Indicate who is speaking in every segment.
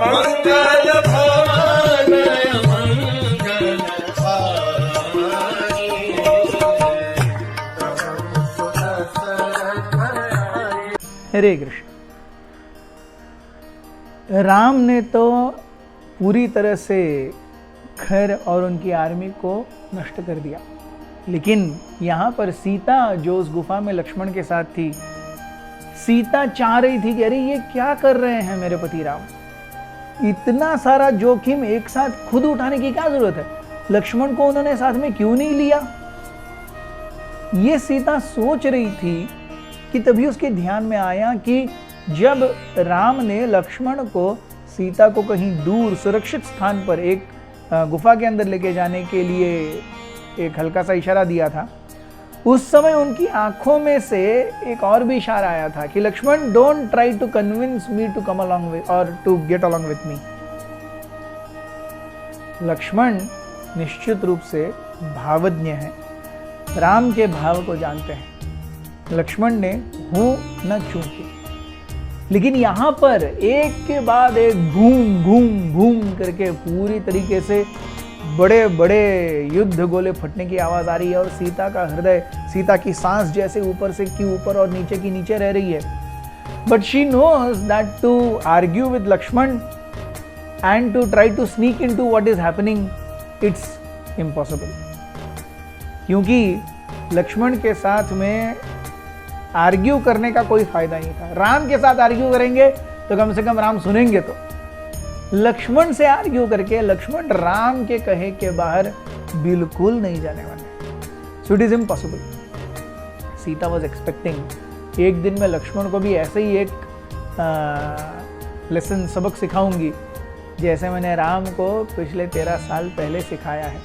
Speaker 1: मंगल भवन
Speaker 2: हरे कृष्ण। राम ने तो पूरी तरह से खर और उनकी आर्मी को नष्ट कर दिया, लेकिन यहाँ पर सीता जो उस गुफा में लक्ष्मण के साथ थी, सीता चाह रही थी कि अरे ये क्या कर रहे हैं मेरे पति राम, इतना सारा जोखिम एक साथ खुद उठाने की क्या जरूरत है, लक्ष्मण को उन्होंने साथ में क्यों नहीं लिया। ये सीता सोच रही थी कि तभी उसके ध्यान में आया कि जब राम ने लक्ष्मण को सीता को कहीं दूर सुरक्षित स्थान पर एक गुफा के अंदर लेके जाने के लिए एक हल्का सा इशारा दिया था, उस समय उनकी आंखों में से एक और भी इशारा आया था कि Lakshman, don't try to convince me to come along with और to get along with me. Lakshman निश्चित रूप से भावज्ञ है, राम के भाव को जानते हैं। लक्ष्मण ने हूं न चूकी, लेकिन यहां पर एक के बाद एक घूम घूम घूम करके पूरी तरीके से बड़े बड़े युद्ध गोले फटने की आवाज आ रही है और सीता का हृदय, सीता की सांस जैसे ऊपर से की ऊपर और नीचे की नीचे रह रही है। But she knows that to argue with Lakshman and to try to sneak into what is happening, it's impossible, क्योंकि लक्ष्मण के साथ में आर्ग्यू करने का कोई फायदा नहीं था। राम के साथ आर्ग्यू करेंगे तो कम से कम राम सुनेंगे, तो लक्ष्मण से आर्ग्यू करके लक्ष्मण राम के कहे के बाहर बिल्कुल नहीं जाने वाले। So it is impossible. Sita was expecting एक दिन मैं लक्ष्मण को भी ऐसे ही एक लेसन, सबक सिखाऊंगी जैसे मैंने राम को पिछले 13 साल पहले सिखाया है।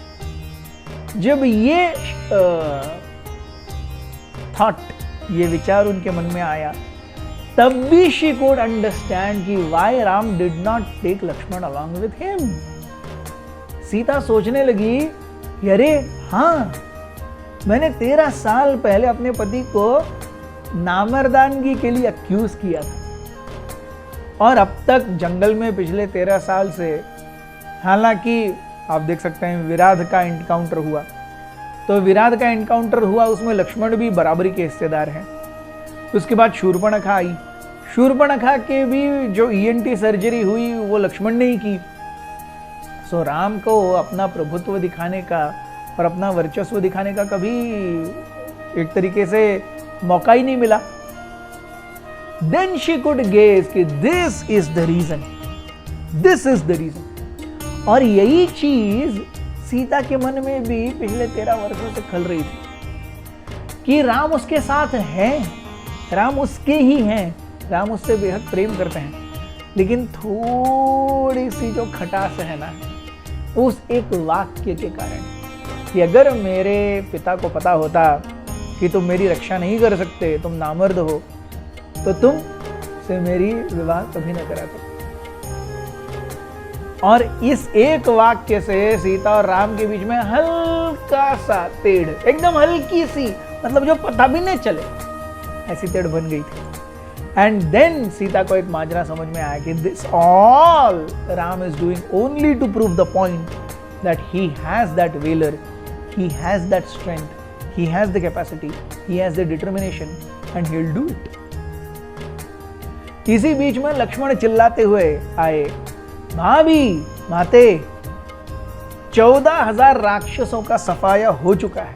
Speaker 2: जब ये थॉट, ये विचार उनके मन में आया, तब भी शी कुड अंडरस्टैंड कि why Ram did not take Lakshman along with him. Sita सोचने लगी, अरे हाँ, मैंने 13 साल पहले अपने पति को नामर्दानगी के लिए अक्यूज किया था और अब तक जंगल में पिछले 13 साल से, हालांकि आप देख सकते हैं विराध का एनकाउंटर हुआ, तो विराध का एनकाउंटर हुआ, उसमें लक्ष्मण भी बराबरी के हिस्सेदार हैं। उसके बाद शूर्पणखा आई, शूर्पणखा के भी जो ईएनटी सर्जरी हुई वो लक्ष्मण ने ही की। सो राम को अपना प्रभुत्व दिखाने का और अपना वर्चस्व दिखाने का कभी एक तरीके से मौका ही नहीं मिला। देन शी कुड गेस कि this is the reason, this is the reason. और यही चीज सीता के मन में भी पिछले 13 वर्षों से खल रही थी कि राम उसके साथ हैं, राम उसके ही हैं, राम उससे बेहद प्रेम करते हैं, लेकिन थोड़ी सी जो खटास है ना, उस एक वाक्य के कारण कि अगर मेरे पिता को पता होता कि तुम मेरी रक्षा नहीं कर सकते, तुम नामर्द हो, तो तुम से मेरी विवाह कभी न कराते। और इस एक वाक्य से सीता और राम के बीच में हल्का सा टेढ़, एकदम हल्की सी, मतलब जो पता भी नहीं चले, ऐसी टेढ़ बन गई थी। एंड देन सीता को एक माजरा समझ में आया कि this all Ram is doing only to prove the point that he has that valour, he has that strength, he has the capacity, he has the determination and he will do it. इसी बीच में लक्ष्मण चिल्लाते हुए आए, भाभी, माते, 14,000 राक्षसों का सफाया हो चुका है,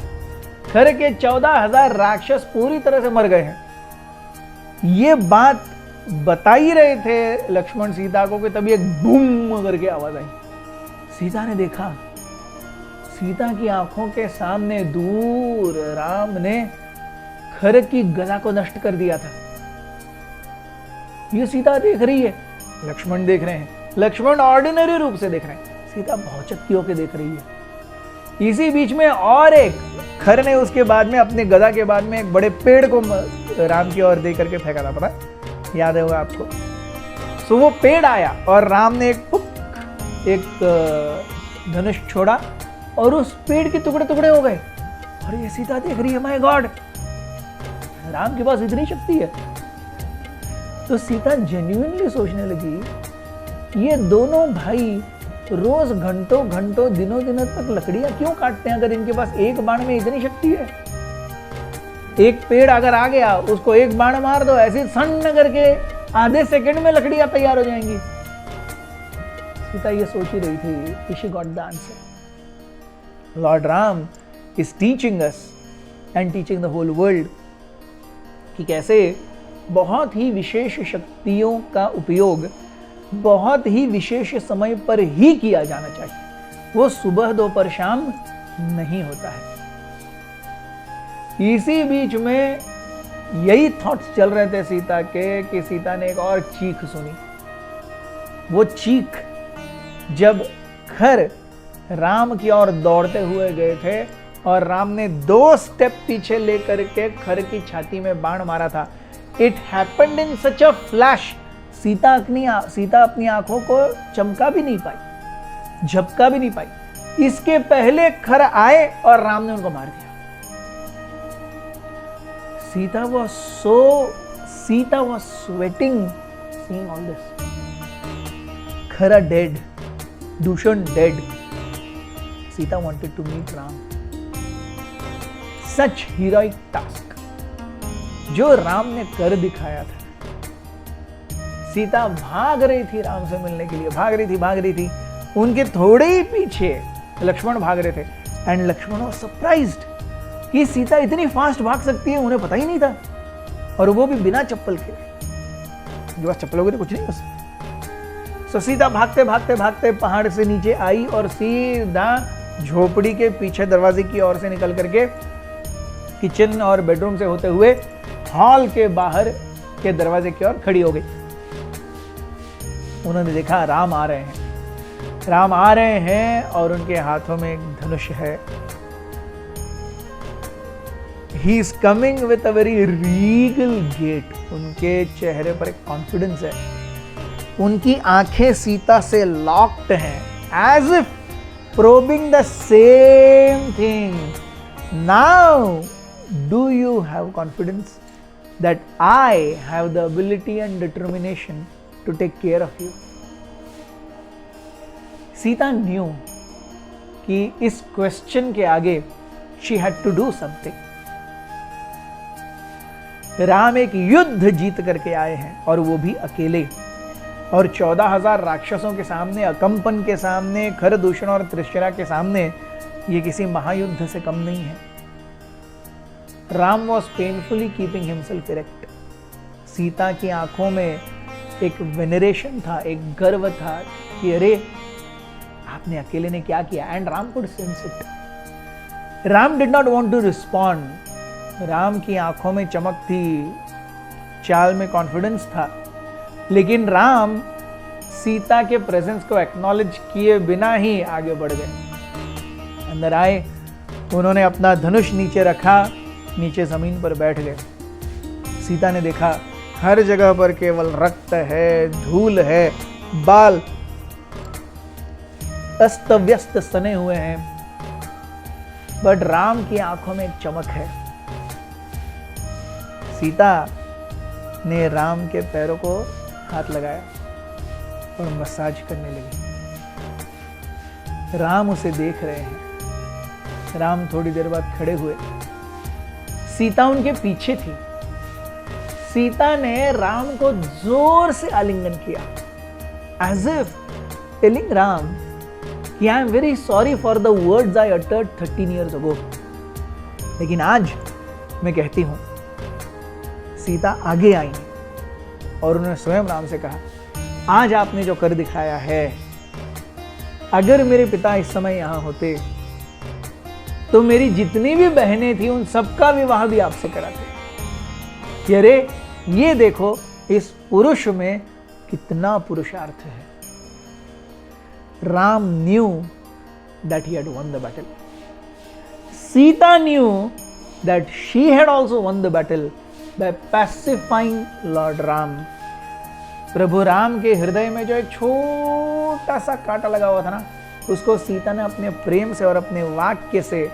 Speaker 2: खर के 14,000 राक्षस पूरी तरह से मर गए हैं। ये बात बता ही रहे थे लक्ष्मण सीता को कि तभी एक बूम करके आवाज आई। सीता ने देखा, सीता की आंखों के सामने दूर राम ने खर की गदा को नष्ट कर दिया था। ये सीता देख रही है, लक्ष्मण देख रहे हैं, लक्ष्मण ऑर्डिनरी रूप से देख रहे हैं, सीता भौचक्की होकर देख रही है। इसी बीच में और एक खर ने उसके बाद में अपने गदा के बाद में एक बड़े पेड़ को राम की ओर दे करके फेंका था, पता है? याद होगा आपको। सो वो पेड़ आया और राम ने एक धनुष छोड़ा और उस पेड़ के टुकड़े टुकड़े हो गए। और ये सीता देख रही है, माय गॉड, राम के पास इतनी शक्ति है। तो सीता जेन्युइनली सोचने लगी ये दोनों भाई रोज घंटों घंटों दिनों दिनों तक लकड़ियां क्यों काटते हैं अगर इनके पास एक बाण में इतनी शक्ति है? एक पेड़ अगर आ गया, उसको एक बाण मार दो, ऐसे सन्न करके आधे सेकंड में लकड़ियां तैयार हो जाएंगी। सीता ये सोच ही रही थी कि she got the answer. Lord Ram is teaching us and teaching the whole world कि कैसे बहुत ही विशेष शक्तियों का उपयोग बहुत ही विशेष समय पर ही किया जाना चाहिए। वो सुबह दोपहर शाम नहीं होता है। इसी बीच में यही थॉट्स चल रहे थे सीता के कि सीता ने एक और चीख सुनी। वो चीख जब खर राम की ओर दौड़ते हुए गए थे और राम ने 2 स्टेप पीछे लेकर के खर की छाती में बाण मारा था। It happened in such a flash. Sita अपनी आंखों को चमका भी नहीं पाई, झपका भी नहीं पाई। इसके पहले खर आए और राम ने उनको मार दिया। Sita was sweating seeing all this. Khara dead, Dushan dead. Sita wanted to meet Ram. Such heroic task जो राम ने कर दिखाया था। सीता भाग रही थी राम से मिलने के लिए, भाग रही थी। उनके थोड़े ही पीछे लक्ष्मण भाग रहे थे एंड लक्ष्मण वाज सरप्राइज्ड कि सीता इतनी फास्ट भाग सकती है, उन्हें पता ही नहीं था, और वो भी बिना चप्पल के। जो बस चप्पल वगैरह कुछ नहीं बस। तो सीता भागते भागते भागते पहाड़ से नीचे आई और सीधा झोपड़ी के पीछे दरवाजे की ओर से निकल करके किचन और बेडरूम से होते हुए हॉल के बाहर के दरवाजे की ओर खड़ी हो गई। उन्होंने देखा राम आ रहे हैं और उनके हाथों में एक धनुष है। He is coming with a very regal gait. उनके चेहरे पर एक कॉन्फिडेंस है। उनकी आंखें सीता से लॉक्ड हैं, as if probing the same thing. Now, do you have confidence that I have the ability and determination to take care of you? Sita knew कि इस क्वेश्चन के आगे she had to do something. Ram एक युद्ध जीत करके आए हैं और वो भी अकेले, और 14,000 राक्षसों के सामने, अकंपन के सामने, खर, दूषण और त्रिशरा के सामने ये किसी महायुद्ध से कम नहीं है। Ram was painfully keeping himself erect. Sita की आंखों में एक वेनरेशन था, एक गर्व था कि अरे आपने अकेले ने क्या किया, and Ram could sense it. Ram did not want to respond. Ram की आंखों में चमक थी, चाल में कॉन्फिडेंस था, लेकिन राम सीता के प्रेजेंस को एक्नॉलेज किए बिना ही आगे बढ़ गए। अंदर आए, उन्होंने अपना धनुष नीचे रखा, नीचे जमीन पर बैठ गए। सीता ने देखा हर जगह पर केवल रक्त है, धूल है, बाल अस्त व्यस्त सने हुए हैं, बट राम की आंखों में एक चमक है। सीता ने राम के पैरों को हाथ लगाया और मसाज करने लगी। राम उसे देख रहे हैं। राम थोड़ी देर बाद खड़े हुए। सीता उनके पीछे थी। सीता ने राम को जोर से आलिंगन किया, as if telling राम कि I am very sorry for the words I uttered 13 years ago. लेकिन आज मैं कहती हूं। सीता आगे आई और उन्होंने स्वयं राम से कहा, आज आपने जो कर दिखाया है, अगर मेरे पिता इस समय यहां होते तो मेरी जितनी भी बहनें थी उन सबका विवाह भी आपसे कराते। कि अरे ये देखो इस पुरुष में कितना पुरुषार्थ है। Ram knew that he had won the battle. Sita knew that she had also won the battle by pacifying Lord Ram. प्रभु राम के हृदय में जो एक छोटा सा कांटा लगा हुआ था ना, उसको सीता ने अपने प्रेम से और अपने वाक्य से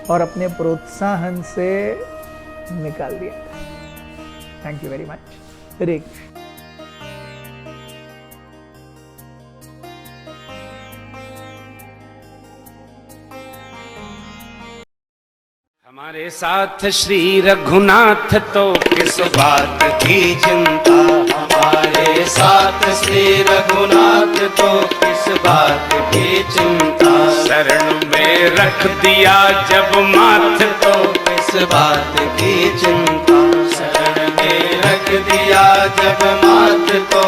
Speaker 2: और अपने प्रोत्साहन से निकाल दिया। Thank you very much. Hare Krishna.
Speaker 1: हमारे साथ श्री रघुनाथ तो किस बात की चिंता, हमारे साथ श्री रघुनाथ तो किस बात की चिंता, शरण में रख दिया जब माथ तो किस बात की चिंता, शरण में रख दिया जब माथ तो